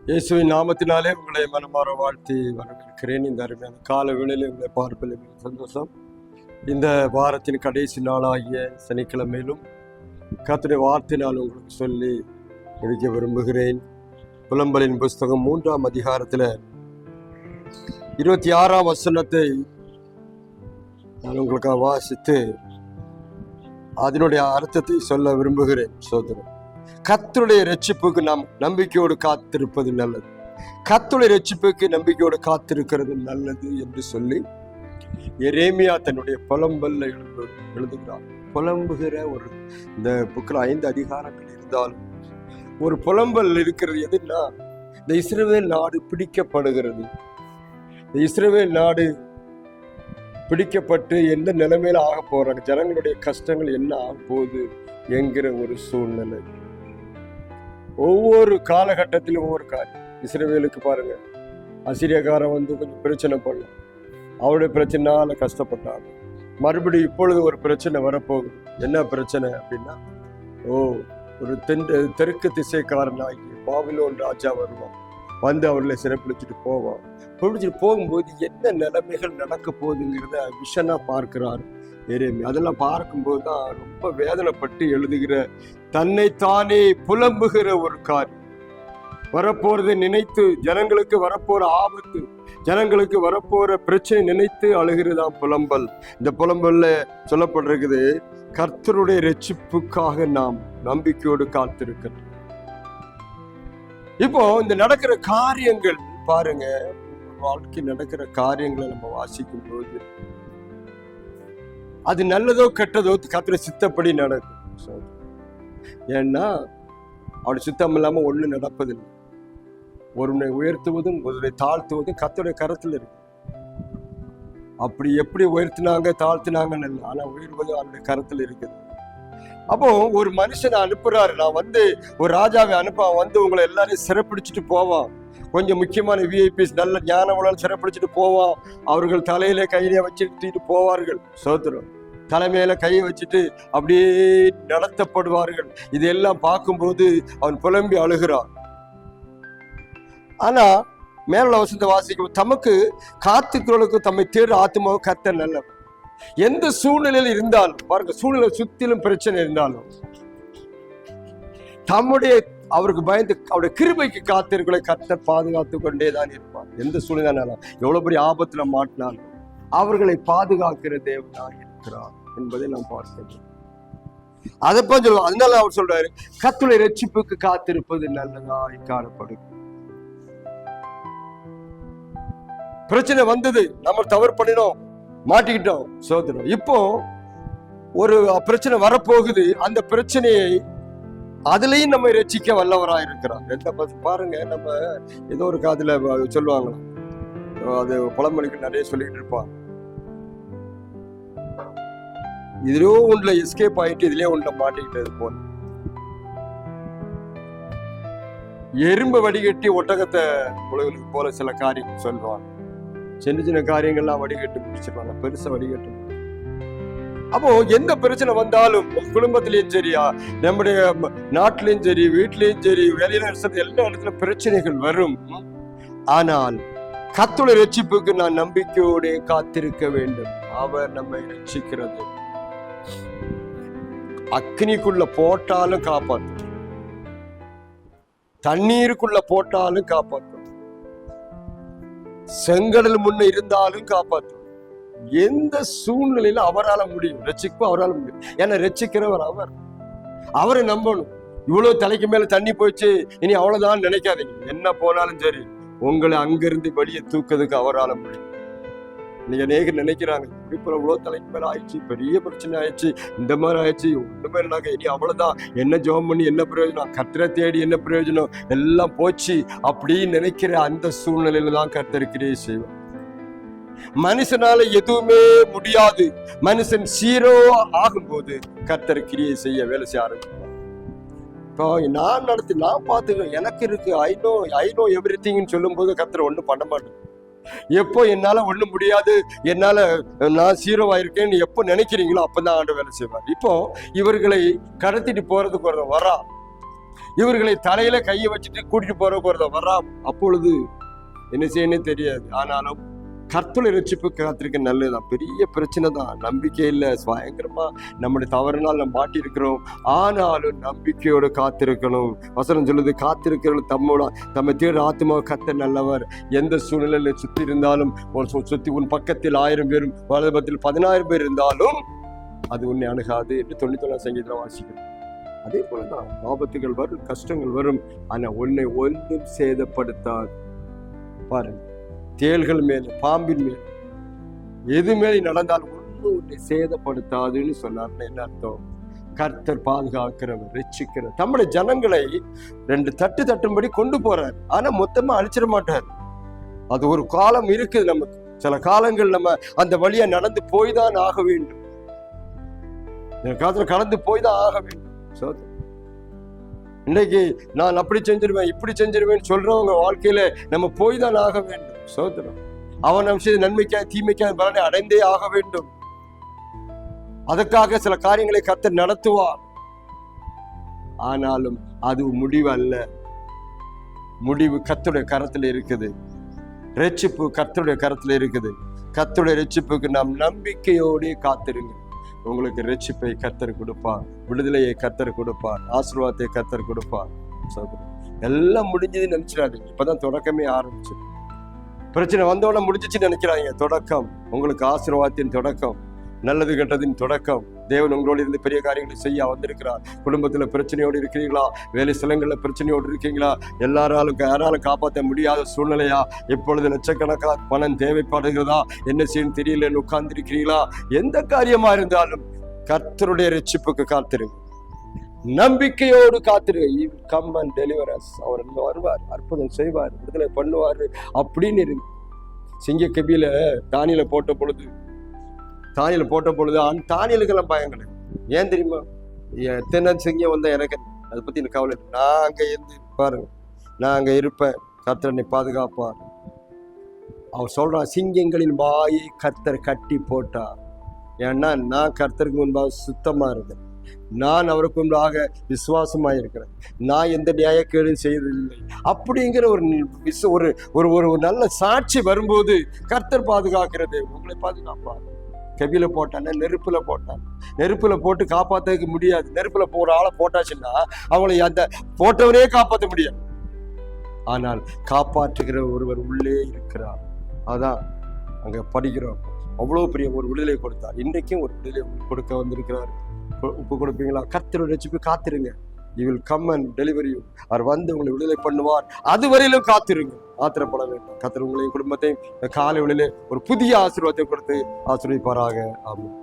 இயேசுவின் நாமத்தினாலே உங்களை மனமாற வாழ்த்தி வரவேற்கிறேன். இந்த அருமையான கால வேளையில் உங்களை பார்ப்பதில் சந்தோஷம். இந்த வாரத்தின் கடைசி நாளாகிய சனிக்கிழமையிலும் கர்த்தருடைய வார்த்தையினால் உங்களுக்கு சொல்லி முடிக்க விரும்புகிறேன். புலம்பலின் புஸ்தகம் 3ஆம் அதிகாரத்தில் 26ஆம் வசனத்தை நான் உங்களுக்காக வாசித்து அதனுடைய அர்த்தத்தை சொல்ல விரும்புகிறேன். சோதரன், கர்த்தருடைய ரட்சிப்புக்கு நாம் நம்பிக்கையோடு காத்திருப்பது நல்லது, கர்த்தருடைய ரட்சிப்புக்கு நம்பிக்கையோடு காத்திருக்கிறது நல்லது என்று சொல்லி எரேமியா தன்னுடைய புலம்பல்ல எழுதுகிறார். புலம்புகிற ஒரு இந்த புக்கில் 5 அதிகாரங்கள் இருந்தாலும் ஒரு புலம்பல் இருக்கிறது. எதுன்னா, இந்த இஸ்ரவேல் நாடு பிடிக்கப்படுகிறது. இந்த இஸ்ரவேல் நாடு பிடிக்கப்பட்டு எந்த நிலைமையில ஆக போறாங்க, ஜனங்களுடைய கஷ்டங்கள் என்ன ஆக போகுது என்கிற ஒரு சூழ்நிலை. ஒவ்வொரு காலகட்டத்திலும் ஒவ்வொரு காரியம். இஸ்ரவேலுக்கு பாருங்க, அசிரியக்காரன் வந்து கொஞ்சம் பிரச்சனை பண்ணலாம், அவருடைய பிரச்சனைனால கஷ்டப்பட்டாங்க. மறுபடியும் இப்பொழுது ஒரு பிரச்சனை வரப்போகுது. என்ன பிரச்சனை அப்படின்னா, ஒரு தெற்கு திசைக்காரனாகி பாபிலோன் ராஜா வருவான், வந்து அவர்களை சிறைப்பிடிச்சிட்டு போவான். பிடிச்சிட்டு போகும்போது என்ன நிலைமைகள் நடக்க போகுதுங்கிறத விஷனா பார்க்கிறார் எரேமியா. அதெல்லாம் பார்க்கும்போது தான் ரொம்ப வேதனைப்பட்டு எழுதுகிற, தன்னைத்தானே புலம்புகிற ஒரு காரியம். வரப்போறதை நினைத்து, ஜனங்களுக்கு வரப்போற ஆபத்து, ஜனங்களுக்கு வரப்போற பிரச்சனை நினைத்து அழுகிறதாம் புலம்பல். இந்த புலம்பல்ல சொல்லப்பட்டிருக்குது, கர்த்தருடைய ரட்சிப்புக்காக நாம் நம்பிக்கையோடு காத்திருக்கிறோம். இப்போ இந்த நடக்கிற காரியங்கள் பாருங்க, வாழ்க்கை நடக்கிற காரியங்களை நம்ம வாசிக்கும் போது அது நல்லதோ கெட்டதோ கர்த்தருடைய சித்தப்படி நடக்கும். ஏன்னா அவருடைய சித்தம் இல்லாம ஒண்ணு நடப்பதில்லை. ஒருவனை உயர்த்துவதும் ஒருவரை தாழ்த்துவதும் கர்த்தருடைய கரத்துல இருக்கு. அப்படி எப்படி உயர்த்தினாங்க தாழ்த்தினாங்கன்னு இல்லை, ஆனா உயர்வதும் அவருடைய கரத்துல இருக்குது. அப்போ ஒரு மனுஷனை அனுப்புறாரு, நான் வந்து ஒரு ராஜாவை அனுப்பான், வந்து உங்களை எல்லாரையும் சிறைப்பிடிச்சிட்டு போவான். கொஞ்சம் முக்கியமான விஐபிஸ் நல்ல ஞான உலகம் சிறைப்பிடிச்சிட்டு போவான். அவர்கள் தலையில கையில வச்சுட்டு போவார்கள். சோதரம், தலைமையில கையை வச்சுட்டு அப்படியே நடத்தப்படுவார்கள். இதெல்லாம் பார்க்கும்போது அவன் புலம்பி அழுகிறான். ஆனா மேல வசந்த வாசிக்கும், தமக்கு காத்துக்கிறவர்களுக்கு தம்மை தேடு ஆத்மாவை கர்த்தர் நல்லவர். எந்த சூழ்நிலையில் இருந்தாலும் பாருங்க, சூழ்நிலை சுத்திலும் பிரச்சனை இருந்தாலும் தம்முடைய அவருக்கு பயந்து அவருடைய கிருபைக்கு காத்திருக்களை கர்த்தர் பாதுகாத்து கொண்டேதான் இருப்பார். எந்த சூழ்நிலைனாலும், எவ்வளவு பெரிய ஆபத்துல மாட்டினாலும் அவர்களை பாதுகாக்கிற தேவனாக இருக்கிறார் என்பதை நாம் பார்க்கிறோம். அதைப்ப சொல்லுவோம். அதனால அவர் சொல்றாரு, கர்த்தருடைய ரட்சிப்புக்கு காத்திருப்பது நல்லதாய் காணப்படும். பிரச்சனை வந்தது, நம்ம தவறு பண்ணினோம், மாட்டிக்கிட்டோம், சோதனை. இப்போ ஒரு பிரச்சனை வரப்போகுது. அந்த பிரச்சனையை அதுலயும் நம்ம ரட்சிக்க வல்லவராக இருக்கிறார். பாருங்க, நம்ம ஏதோ ஒரு காதுல சொல்லுவாங்க, அது பழமொழிகள் நிறைய சொல்லிக்கிட்டு இருப்பாங்க. இதுலயோ ஒன்றுல எஸ்கேப் ஆயிட்டு இதுலயே ஒன்றுல மாட்டிக்கிட்டது போல. எறும்பு வடிகட்டி ஒட்டகத்தை உலகளுக்கு போல சில காரியங்கள் சொல்லுவாங்க. சின்ன சின்ன காரியங்கள்லாம் வடிகட்டி முடிச்சிருவாங்க, பெருசா வடிகட்டு. அப்போ எந்த பிரச்சனை வந்தாலும், குடும்பத்திலையும் சரியா, நம்முடைய நாட்டிலையும் சரி, வீட்டிலையும் சரி, வேலையில எல்லா இடத்துல பிரச்சனைகள் வரும். ஆனால் கர்த்தருடைய ரட்சிப்புக்கு நான் நம்பிக்கையோட காத்திருக்க வேண்டும். அவர் நம்மை ரட்சிக்கிறது. அக்னிக்குள்ள போட்டாலும் காப்பாற்றும், தண்ணீருக்குள்ள போட்டாலும் காப்பாற்றும், செங்கடல் முன்ன இருந்தாலும் காப்பாற்றும். எந்த சூழ்நிலையில அவரால் முடியும், ரட்சிப்பு அவரால் முடியும். ஏன்னா ரட்சிக்கிறவர் அவர், அவரை நம்பணும். இவ்வளவு தலைக்கு மேல தண்ணி போயிடுச்சு, இனி அவ்வளவுதான் நினைக்காதீங்க. என்ன போனாலும் சரி, உங்களை அங்கிருந்து வெளியே தூக்கிறதுக்கு அவரால் முடியும். நீங்க அநேகர் நினைக்கிறாங்க, இப்படி இவ்வளவு தலைக்கு மேல ஆயிடுச்சு, பெரிய பிரச்சனை ஆயிடுச்சு, இந்த மாதிரி ஆயிடுச்சு, ஒண்ணுமே இல்லைனாங்க, இனி அவ்வளவுதான், என்ன ஜெபம் பண்ணி என்ன பிரயோஜனம், கர்த்தரை தேடி என்ன பிரயோஜனம், எல்லாம் போச்சு அப்படின்னு நினைக்கிற அந்த சூழ்நிலையில தான் கர்த்தர் கிரியை செய்வார். மனுஷனால எதுவுமே முடியாது. மனுஷன் சீரோ ஆகும்போது கர்த்தர் கிரியை செய்ய வேலை செய்ய ஆரம்பிப்பார். இப்போ நான் பார்த்துக்கிறேன், எனக்கு இருக்கு, ஐ நோ எவ்ரிதிங்னு சொல்லும் போது கர்த்தர் ஒன்றும் பண்ண மாட்டேன். எப்போ என்னால ஒண்ணும் முடியாது, என்னால நான் சீரோவா இருக்கேன்னு எப்போ நினைக்கிறீங்களோ அப்பதான் ஆண்டு வேலை செய்வார். இப்போ இவர்களை கடத்திட்டு போறதுக்கு ஒரு வரா, இவர்களை தலையில கையை வச்சுட்டு கூட்டிட்டு போறதா வர்றான். அப்பொழுது என்ன செய்யணும் தெரியாது. ஆனாலும் கர்த்தருடைய ரட்சிப்பு காத்திருக்க நல்லதுதான். பெரிய பிரச்சனை தான், நம்பிக்கை இல்லை, பயங்கரமா நம்முடைய தவறுனால் நம்ம மாட்டி இருக்கிறோம். ஆனாலும் நம்பிக்கையோடு காத்திருக்கணும். வசனம் சொல்லுது, காத்திருக்கிறவர்கள் தம்மை தேட ஆத்மாவை கர்த்தர் நல்லவர். எந்த சூழ்நிலையில சுத்தி இருந்தாலும், சுத்தி உன் பக்கத்தில் 1000 பேரும் வலதுபத்தில் 10,000 பேர் இருந்தாலும் அது உன்னை அணுகாது என்று 99 சங்கீதத்தில் வாசிக்கிறோம். அதே போலதான் ஆபத்துகள் வரும், கஷ்டங்கள் வரும், ஆனா உன்னை ஒன்றும் சேதப்படுத்தாது. பாருங்க, தேள்கள் மேல, பாம்பின் மேல, எது மேலே நடந்தாலும் ஒன்றும் உன்னை சேதப்படுத்தாதுன்னு சொன்னார்னா என்ன அர்த்தம்? கர்த்தர் பாதுகாக்கிறவர், ரட்சிக்கிறவர். நம்முடைய ஜனங்களை 2 தட்டும்படி கொண்டு போறார். ஆனா மொத்தமா அழிச்சிட மாட்டார். அது ஒரு காலம் இருக்குது நமக்கு. சில காலங்கள் நம்ம அந்த வழியா நடந்து போய்தான் ஆக வேண்டும். காலத்துல கடந்து போய்தான் ஆக வேண்டும். இன்னைக்கு நான் அப்படி செஞ்சிருவேன், இப்படி செஞ்சிருவேன் சொல்றவங்க வாழ்க்கையில நம்ம போய் தான் ஆக வேண்டும். சோதரம், அவன் நம்ம செய்த நன்மைக்காக தீமைக்காக பலனை அடைந்தே ஆக வேண்டும். அதற்காக சில காரியங்களை கர்த்தர் நடத்துவார். ஆனாலும் அது முடிவு அல்ல. முடிவு கர்த்தருடைய கரத்துல இருக்குது. ரட்சிப்பு கர்த்தருடைய கரத்துல இருக்குது. கர்த்தருடைய ரட்சிப்புக்கு நாம் நம்பிக்கையோடு காத்திருங்க. உங்களுக்கு ரட்சிப்பை கர்த்தர் கொடுப்பார், விடுதலையை கர்த்தர் கொடுப்பார், ஆசீர்வாதத்தை கர்த்தர் கொடுப்பார். எல்லாம் முடிஞ்சது நினைச்சிடாதீங்க. இப்பதான் தொடக்கமே ஆரம்பிச்சு. பிரச்சனை வந்தோட முடிஞ்சிச்சுன்னு நினைக்கிறாங்க. தொடக்கம் உங்களுக்கு ஆசீர்வாதத்தின் தொடக்கம், நல்லது கெட்டதின் தொடக்கம். தேவன் உங்களோடு இருந்து பெரிய காரியங்களை செய்ய வந்திருக்கிறார். குடும்பத்துல பிரச்சனையோடு இருக்கிறீங்களா? வேலை ஸ்தலங்கள்ல பிரச்சனையோடு இருக்கீங்களா? யாராலும் காப்பாற்ற முடியாத சூழ்நிலையா? எப்பொழுது லட்சக்கணக்கான பணம் தேவைப்படுகிறதா? என்ன செய்யணும் தெரியலன்னு உட்கார்ந்திருக்கிறீங்களா? எந்த காரியமா இருந்தாலும் கர்த்தருடைய ரட்சிப்புக்கு காத்திருங்க, நம்பிக்கையோடு காத்திருங்க. Come and deliver us. அவர் வருவார், அற்புதம் செய்வார், விடுதலை பண்ணுவார் அப்படின்னு இருக்கு. சிங்க கபில தானியில போட்ட பொழுது தானியலுக்கெல்லாம் பயம் கிடையாது. ஏன் தெரியுமா? எத்தனை சிங்கம் வந்தா எனக்கு அதை பத்தி எனக்கு கவலை இல்லை. நான் அங்க இருந்து பாருங்க, நான் அங்க இருப்பேன், கர்த்தரை பாதுகாப்பார். அவர் சொல்றான், சிங்கங்களின் வாயை கர்த்தர் கட்டி போட்டார். ஏன்னா நான் கர்த்தருக்கு முன்பாக சுத்தமா இருக்கேன், நான் அவருக்கு முன்பாக விசுவாசமா இருக்கிறேன், நான் எந்த நியாயக்கேடும் செய்யறதில்லை அப்படிங்கிற ஒரு நல்ல சாட்சி வரும்போது கர்த்தர் பாதுகாக்கிறது. உங்களை பாதுகாப்பார். கபில போட்டான, நெருப்புல போட்டு காப்பாற்றதுக்கு முடியாது. நெருப்புல போற ஆளை போட்டாச்சுன்னா அவங்களை அந்த போட்டவரே காப்பாற்ற முடியாது. ஆனால் காப்பாற்றுகிற ஒருவர் உள்ளே இருக்கிறார். அதான் அங்க படிக்கிறோம். அவ்வளவு பெரிய ஒரு விடுதலை கொடுத்தார். இன்றைக்கும் ஒரு விடுதலை கொடுக்க வந்திருக்கிறார். ஒப்பு கொடுப்பீங்களா? கர்த்தருடைய ரட்சிப்பு காத்திருங்க. He will come and deliver you. அவர் வந்து உங்களை விடுதலை பண்ணுவார். அது வரையிலும் காத்திருங்க, ஆத்திரப்பட வேண்டும். கர்த்தர் உங்களையும் குடும்பத்தையும் காலை வேளையிலே ஒரு புதிய ஆசீர்வாதத்தை கொடுத்து ஆசீர்வதிப்பாராக. ஆமென்.